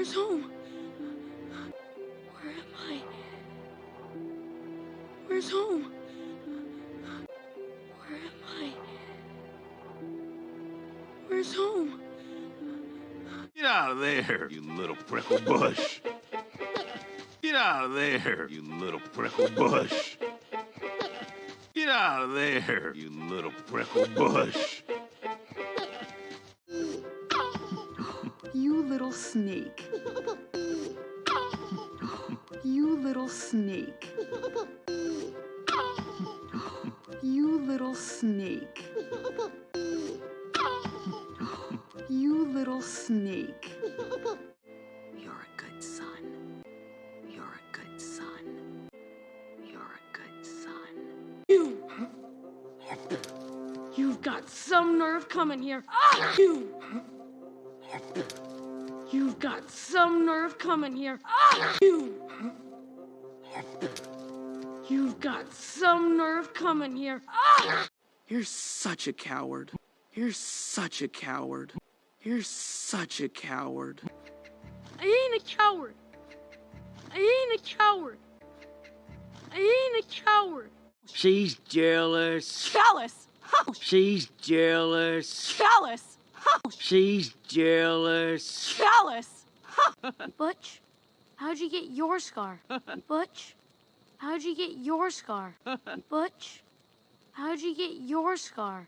Where's home? Where am I? Where's home? Where am I? Where's home? Get out of there, you little prickle bush. Get out of there, you little prickle bush. Get out of there, you little prickle bush. You little snake. You little snake. You little snake. You little snake. You're a good son. You're a good son. You're a good son. You've got some nerve coming here. You've got some nerve coming here. You've got some nerve coming here. You're such a coward. You're such a coward. You're such a coward. I ain't a coward. I ain't a coward. I ain't a coward. She's jealous. Callous. She's jealous. Callous. She's jealous. Callous. Butch, how'd you get your scar? Butch, how'd you get your scar? Butch, how'd you get your scar?